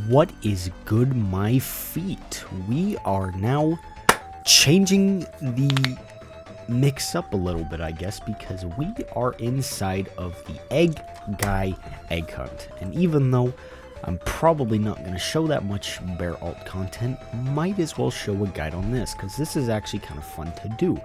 What is good, my feet? We are now changing the mix up a little bit, I guess, because we are inside of the egg guy egg hunt. And even though I'm probably not going to show that much bear alt content, might as well show a guide on this, because this is actually kind of fun to do.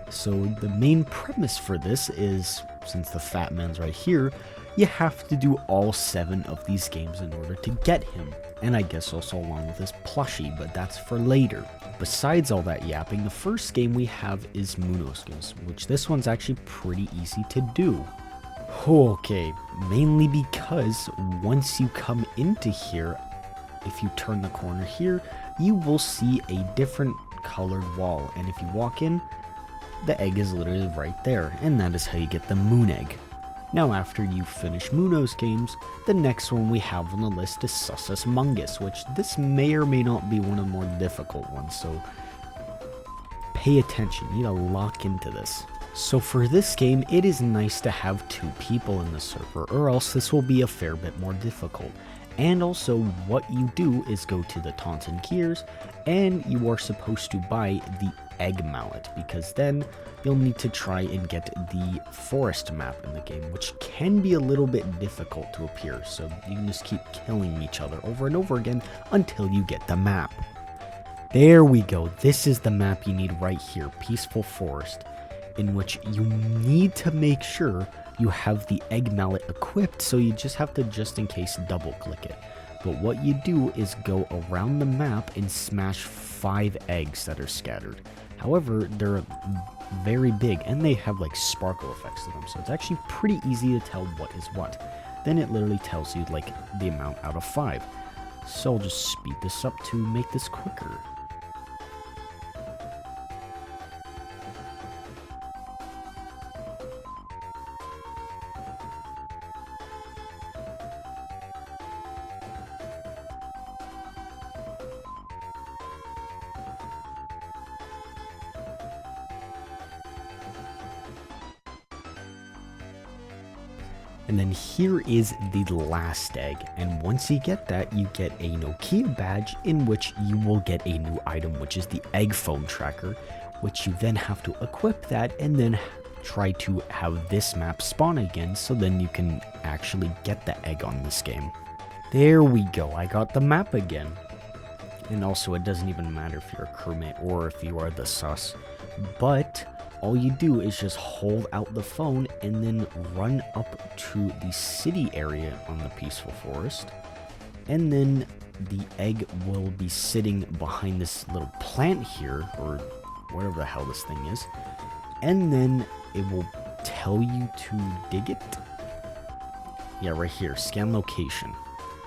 So the main premise for this is, since the fat man's right here, you have to do all 7 of these games in order to get him. And I guess also along with this plushie, but that's for later. Besides all that yapping, the first game we have is Muno's games, which this one's actually pretty easy to do. Okay, mainly because once you come into here, if you turn the corner here, you will see a different colored wall. And if you walk in, the egg is literally right there. And that is how you get the Munegg. Now after you finish Muno's games, the next one we have on the list is Sussus Mungus, which this may or may not be one of the more difficult ones, so pay attention, you need to lock into this. So for this game, it is nice to have 2 people in the server, or else this will be a fair bit more difficult. And also, what you do is go to the taunts and gears, and you are supposed to buy the egg mallet, because then you'll need to try and get the forest map in the game, which can be a little bit difficult to appear, so you can just keep killing each other over and over again until you get the map. There we go, this is the map you need right here, Peaceful Forest, in which you need to make sure you have the egg mallet equipped, so you just have to, just in case, double click it. But what you do is go around the map and smash 5 eggs that are scattered. However, they're very big and they have like sparkle effects to them, so it's actually pretty easy to tell what is what. Then it literally tells you like the amount out of 5. So I'll just speed this up to make this quicker. And then here is the last egg, and once you get that, you get a Nokia badge in which you will get a new item, which is the egg phone tracker, which you then have to equip that and then try to have this map spawn again, so then you can actually get the egg on this game. There we go, I got the map again. And also it doesn't even matter if you're a crewmate or if you are the sus, but all you do is just hold out the phone and then run up to the city area on the Peaceful Forest. And then the egg will be sitting behind this little plant here, or whatever the hell this thing is. And then it will tell you to dig it. Yeah, right here, scan location.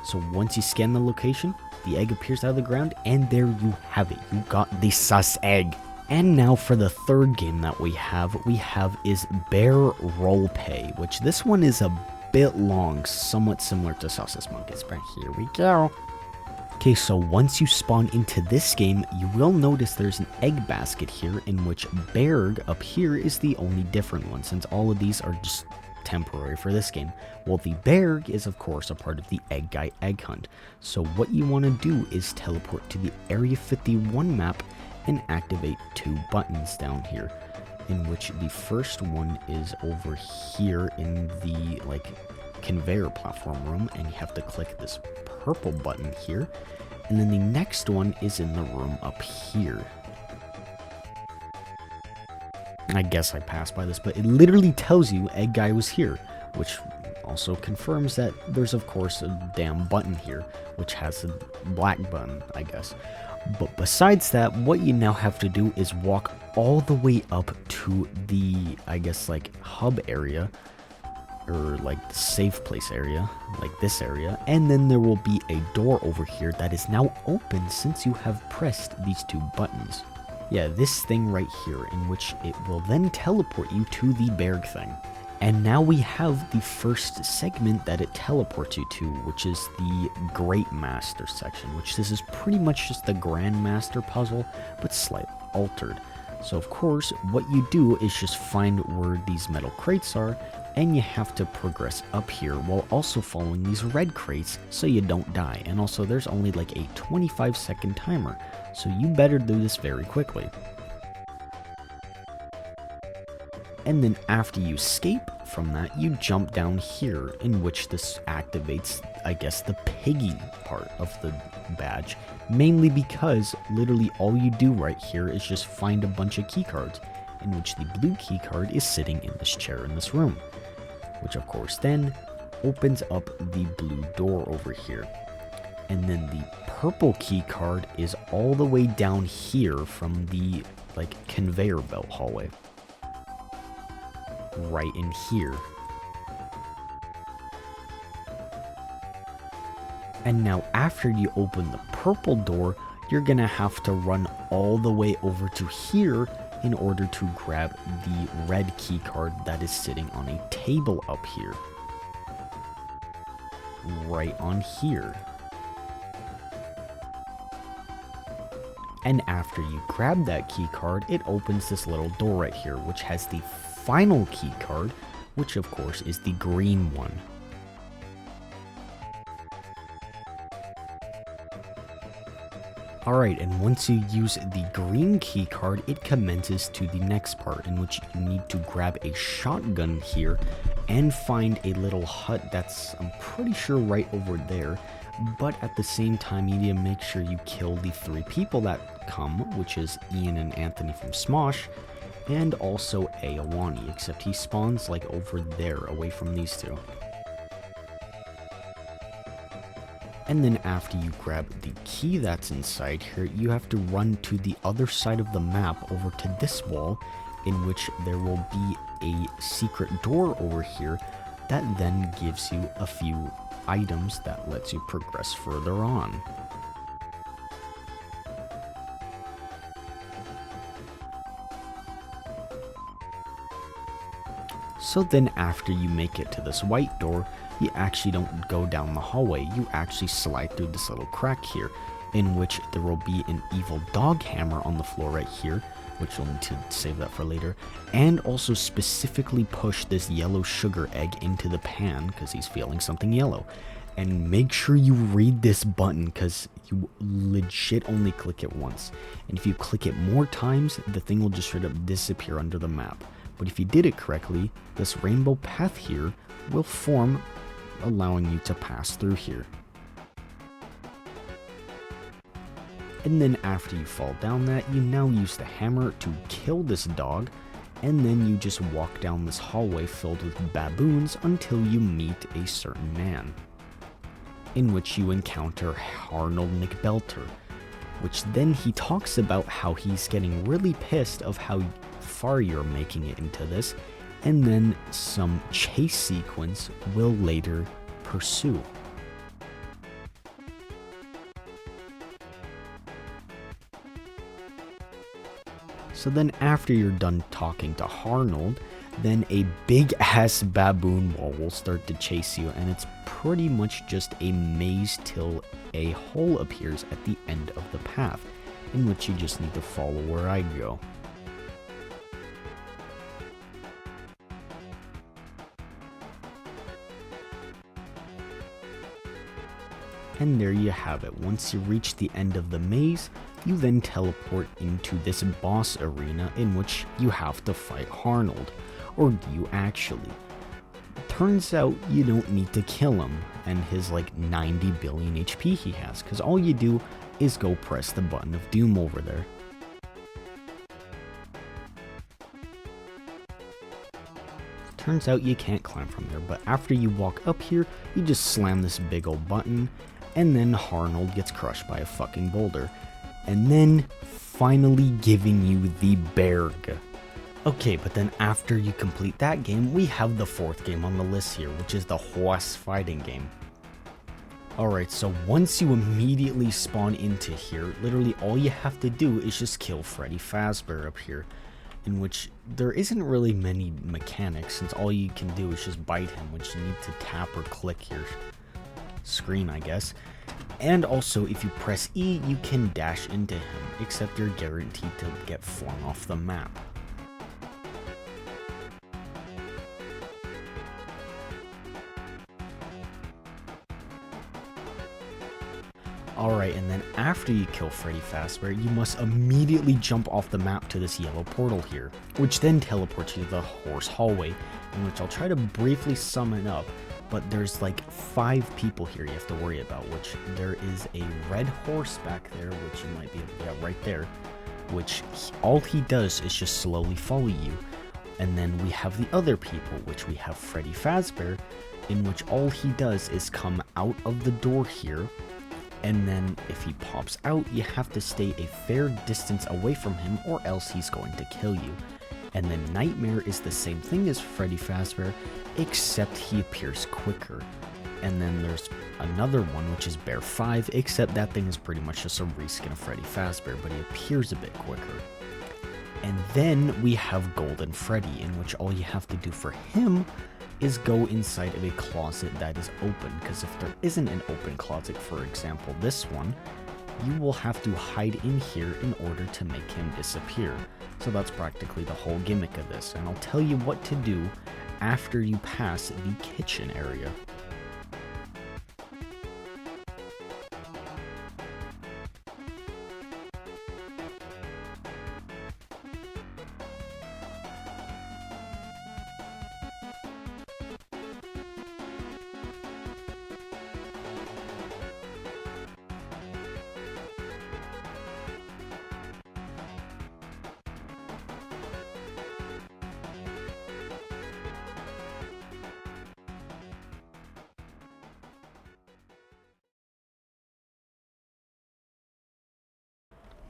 So once you scan the location, the egg appears out of the ground, and there you have it. You got the sus egg. And now for the third game that we have is Bear ROLPAY, which this one is a bit long, somewhat similar to Sussus Mungus, but here we go. Okay, so once you spawn into this game, you will notice there's an egg basket here, in which Beargg up here is the only different one, since all of these are just temporary for this game. Well, the Beargg is of course a part of the egg guy egg hunt. So what you want to do is teleport to the Area 51 map and activate 2 buttons down here, in which the first one is over here in the like conveyor platform room, and you have to click this purple button here, and then the next one is in the room up here. I guess I passed by this, but it literally tells you egg guy was here, which also confirms that there's of course a damn button here, which has a black button, I guess. But besides that, what you now have to do is walk all the way up to the, I guess, like hub area, or like the safe place area, like this area, and then there will be a door over here that is now open since you have pressed these 2 buttons. Yeah, this thing right here, in which it will then teleport you to the Beargg thing. And now we have the first segment that it teleports you to, which is the Great Master section, which this is pretty much just the Grand Master puzzle, but slightly altered. So of course, what you do is just find where these metal crates are, And you have to progress up here while also following these red crates so you don't die. And also there's only like a 25-second timer, so you better do this very quickly. And then after you escape from that, you jump down here, in which this activates, I guess, the piggy part of the badge. Mainly because literally all you do right here is just find a bunch of keycards, in which the blue keycard is sitting in this chair in this room. Which of course then opens up the blue door over here. And then the purple key card is all the way down here from the like conveyor belt hallway. Right in here. And now after you open the purple door, you're gonna have to run all the way over to here in order to grab the red key card that is sitting on a table up here. Right on here. And after you grab that key card, it opens this little door right here, which has the final key card, which of course is the green one. Alright, and once you use the green key card, it commences to the next part, in which you need to grab a shotgun here and find a little hut that's, I'm pretty sure, right over there. But at the same time, you need to make sure you kill the 3 people that come, which is Ian and Anthony from Smosh, and also Aowani, except he spawns like over there, away from these 2. And then after you grab the key that's inside here, you have to run to the other side of the map over to this wall, in which there will be a secret door over here that then gives you a few items that lets you progress further on. So then after you make it to this white door, you actually don't go down the hallway, you actually slide through this little crack here, in which there will be an evil dog hammer on the floor right here, which you'll need to save that for later, and also specifically push this yellow sugar egg into the pan, because he's feeling something yellow. And make sure you read this button, because you legit only click it once. And if you click it more times, the thing will just straight up disappear under the map. But if you did it correctly, this rainbow path here will form, allowing you to pass through here. And then after you fall down that, you now use the hammer to kill this dog, and then you just walk down this hallway filled with baboons until you meet a certain man, in which you encounter Arnold McBelter, which then he talks about how he's getting really pissed of how far you're making it into this, and then some chase sequence will later pursue. So then after you're done talking to Arnold, then a big ass baboon wall will start to chase you, and it's pretty much just a maze till a hole appears at the end of the path, in which you just need to follow where I go. And there you have it. Once you reach the end of the maze, you then teleport into this boss arena in which you have to fight Arnold. Or do you actually? Turns out you don't need to kill him and his like 90 billion HP he has, because all you do is go press the button of doom over there. Turns out you can't climb from there, but after you walk up here, you just slam this big old button, and then Arnold gets crushed by a fucking boulder. And then finally giving you the Beargg. Okay, but then after you complete that game, we have the 4th game on the list here, which is the horse fighting game. Alright, so once you immediately spawn into here, literally all you have to do is just kill Freddy Fazbear up here, in which there isn't really many mechanics, since all you can do is just bite him, which you need to tap or click your screen, I guess. And also, if you press E, you can dash into him, except you're guaranteed to get flung off the map. Alright, and then after you kill Freddy Fazbear, you must immediately jump off the map to this yellow portal here, which then teleports you to the horse hallway, in which I'll try to briefly sum it up, but there's like 5 people here you have to worry about, which there is a red horse back there, which you might be able to get right there, which all he does is just slowly follow you. And then we have the other people, which we have Freddy Fazbear, in which all he does is come out of the door here, and then if he pops out, you have to stay a fair distance away from him or else he's going to kill you. And then Nightmare is the same thing as Freddy Fazbear, except he appears quicker. And then there's another one, which is Bear 5, except that thing is pretty much just a reskin of Freddy Fazbear, but he appears a bit quicker. And then we have Golden Freddy, in which all you have to do for him is go inside of a closet that is open, because if there isn't an open closet, for example this one, you will have to hide in here in order to make him disappear. So that's practically the whole gimmick of this, and I'll tell you what to do after you pass the kitchen area.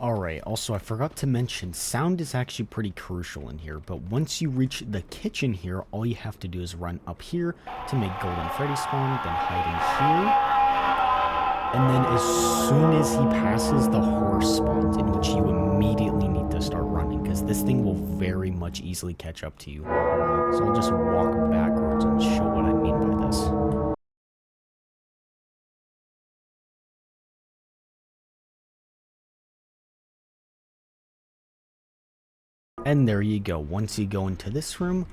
Alright, also I forgot to mention, sound is actually pretty crucial in here, but once you reach the kitchen here, all you have to do is run up here to make Golden Freddy spawn, then hide in here, and then as soon as he passes, the horse spawns, in which you immediately need to start running, because this thing will very much easily catch up to you. So I'll just walk backwards and show what I mean by this. And there you go. Once you go into this room,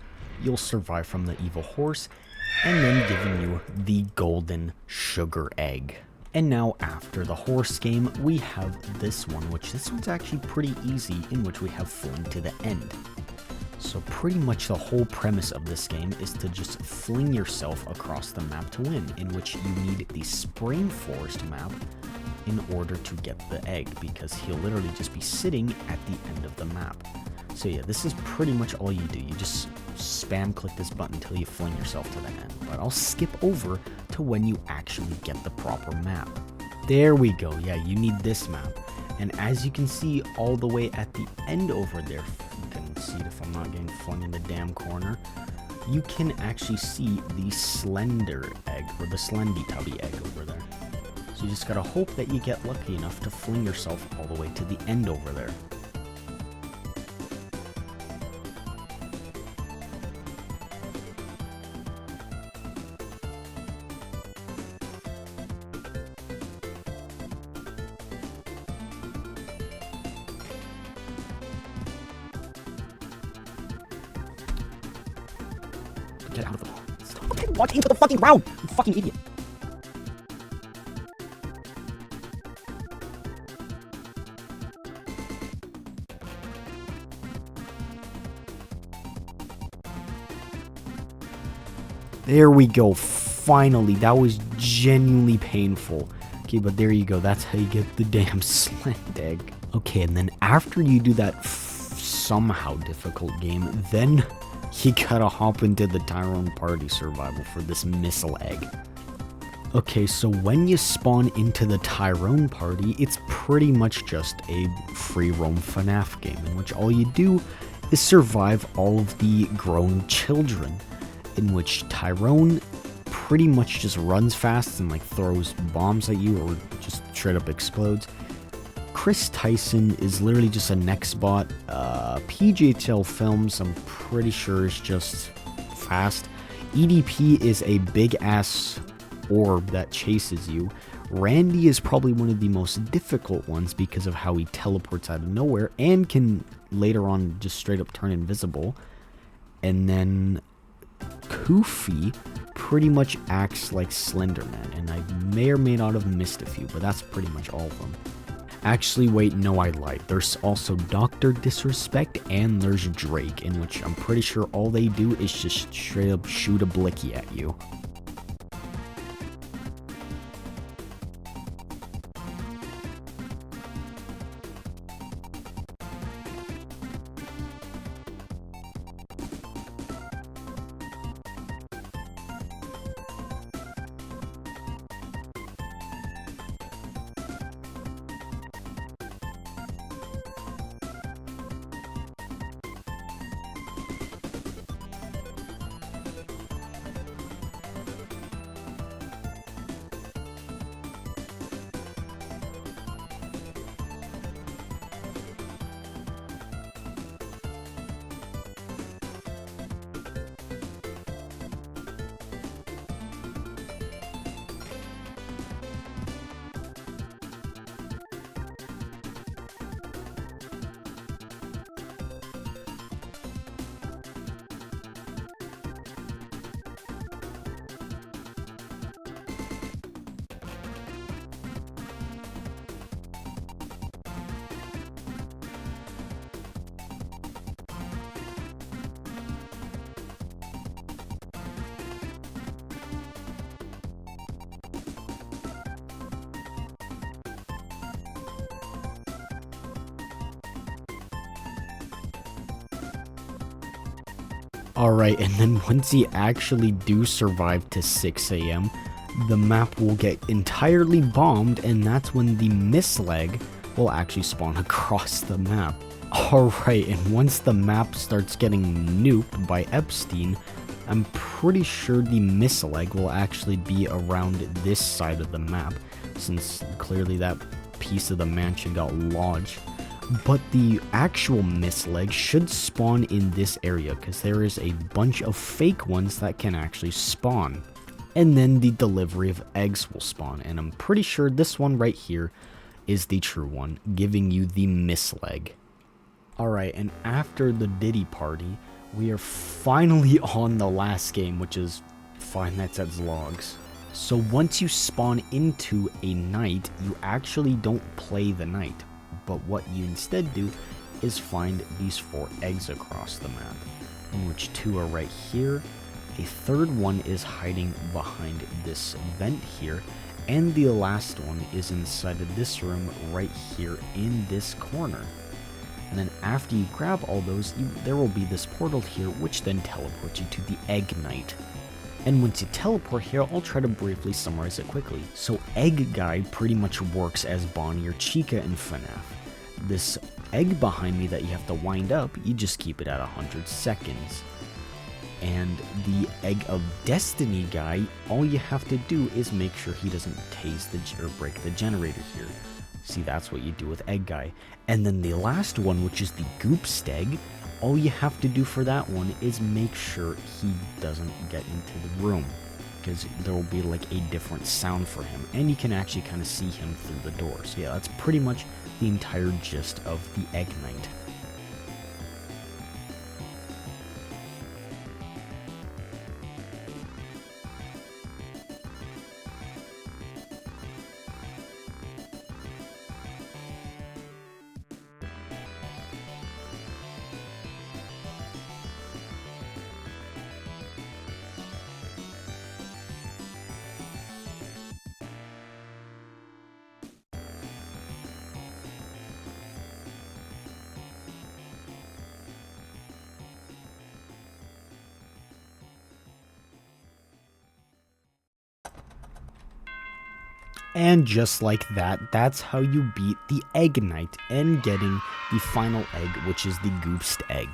you'll survive from the evil horse, and then giving you the golden sugar egg. And now after the horse game, we have this one, which this one's actually pretty easy, in which we have Fling to the end. So pretty much the whole premise of this game is to just fling yourself across the map to win, in which you need the Spring Forest map in order to get the egg, because he'll literally just be sitting at the end of the map. So yeah, this is pretty much all you do. You just spam click this button until you fling yourself to the end. But I'll skip over to when you actually get the proper map. There we go. Yeah, you need this map. And as you can see all the way at the end over there, you can see it if I'm not getting flung in the damn corner, you can actually see the Slender egg, or the Slendy egg over there. So you just gotta hope that you get lucky enough to fling yourself all the way to the end over there. Get out of the ball. Stop walking into the fucking ground, you fucking idiot. There we go, finally. That was genuinely painful. Okay, but there you go. That's how you get the damn Slendegg. Okay, and then after you do that somehow difficult game, then you gotta hop into the Tyrone party survival for this Misslegg. Okay, so when you spawn into the Tyrone party, it's pretty much just a free roam FNAF game in which all you do is survive all of the grown children, in which Tyrone pretty much just runs fast and like throws bombs at you or just straight up explodes. Chris Tyson is literally just a next bot. PJTL Films, I'm pretty sure, is just fast. EDP is a big ass orb that chases you. Randy is probably one of the most difficult ones because of how he teleports out of nowhere and can later on just straight up turn invisible. And then Koofy pretty much acts like Slenderman, and I may or may not have missed a few, but that's pretty much all of them. Actually, wait, no, I lied. There's also Dr. Disrespect, and there's Drake, in which I'm pretty sure all they do is just straight up shoot a blicky at you. Alright, and then once you actually do survive to 6 AM, the map will get entirely bombed, and that's when the Misslegg will actually spawn across the map. Alright, and once the map starts getting nuked by Epstein, I'm pretty sure the Misslegg will actually be around this side of the map, since clearly that piece of the mansion got lodged. But the actual Misslegg should spawn in this area, because there is a bunch of fake ones that can actually spawn. And then the delivery of eggs will spawn, and I'm pretty sure this one right here is the true one, giving you the Misslegg. Alright, and after the Diddy party, we are finally on the last game, which is Five Nights at Zlawg's. So once you spawn into a night, you actually don't play the night. But what you instead do is find these 4 eggs across the map, in which 2 are right here, a third one is hiding behind this vent here, and the last one is inside of this room right here in this corner. And then after you grab all those, there will be this portal here, which then teleports you to the Egg Night. And once you teleport here, I'll try to briefly summarize it quickly. So Egg Guy pretty much works as Bonnie or Chica in FNAF. This egg behind me that you have to wind up, you just keep it at 100 seconds. And the Egg of Destiny guy, all you have to do is make sure he doesn't tase or break the generator here. See, that's what you do with Egg Guy. And then the last one, which is the Gopstegg, all you have to do for that one is make sure he doesn't get into the room, because there will be like a different sound for him, and you can actually kind of see him through the door. So yeah, that's pretty much the entire gist of the Egg Night. And just like that, that's how you beat the Egg Night and getting the final egg, which is the Gopstegg.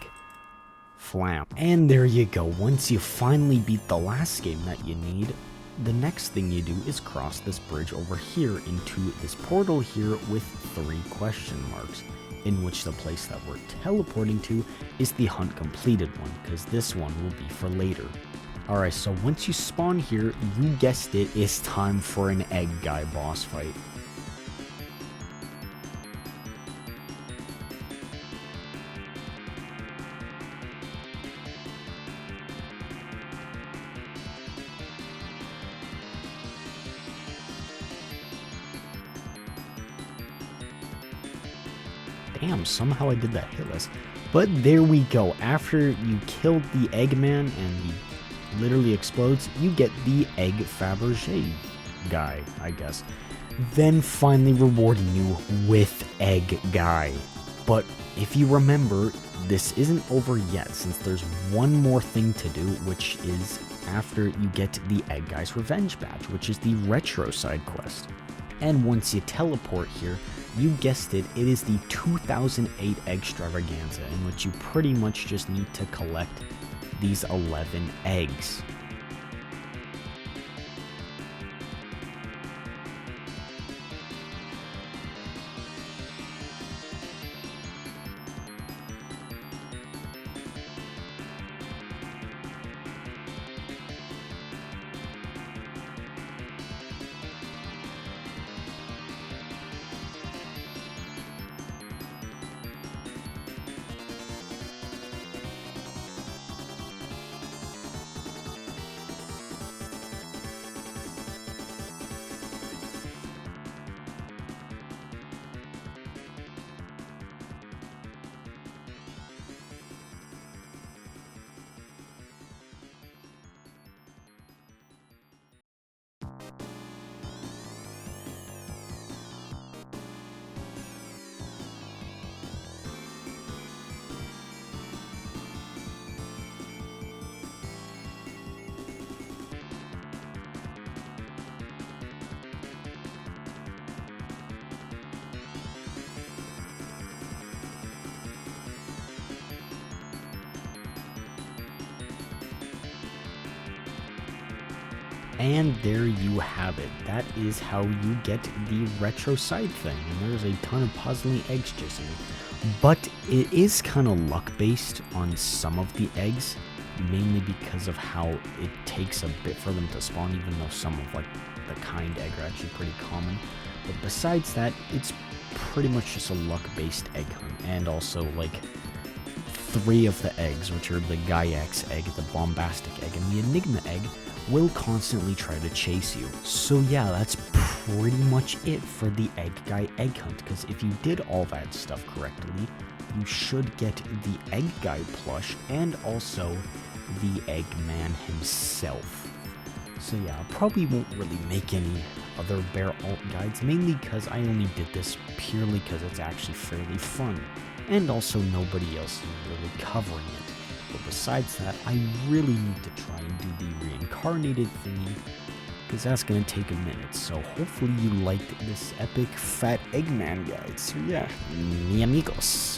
Flam. And there you go. Once you finally beat the last game that you need, the next thing you do is cross this bridge over here into this portal here with 3 question marks, in which the place that we're teleporting to is the hunt completed one, because this one will be for later. Alright, so once you spawn here, you guessed it, it's time for an Egg Guy boss fight. Damn, somehow I did that hitless. But there we go. After you killed the Eggman and he literally explodes, you get the Egg Fabergé guy, I guess. Then finally rewarding you with Egg Guy. But if you remember, this isn't over yet, since there's one more thing to do, which is after you get the Egg Guy's Revenge Badge, which is the Retro side quest. And once you teleport here, you guessed it, it is the 2008 Eggstravaganza, in which you pretty much just need to collect these 11 eggs. And there you have it. That is how you get the retro side thing. And there's a ton of puzzling eggs chasing you. But it is kind of luck based on some of the eggs, mainly because of how it takes a bit for them to spawn, even though some of like the kind egg are actually pretty common. But besides that, it's pretty much just a luck based egg hunt. And also like 3 of the eggs, which are the Gaiax egg, the Bombastic egg, and the Enigma egg, will constantly try to chase you. So yeah, that's pretty much it for the Egg Guy Egg Hunt, because if you did all that stuff correctly, you should get the Egg Guy plush and also the Eggman himself. So yeah, I probably won't really make any other bear alt guides, mainly because I only did this purely because it's actually fairly fun, and also nobody else is really covering it. But besides that, I really need to try and do the reincarnated thingy, because that's going to take a minute. So hopefully you liked this epic fat Eggman guide. So yeah, mi amigos.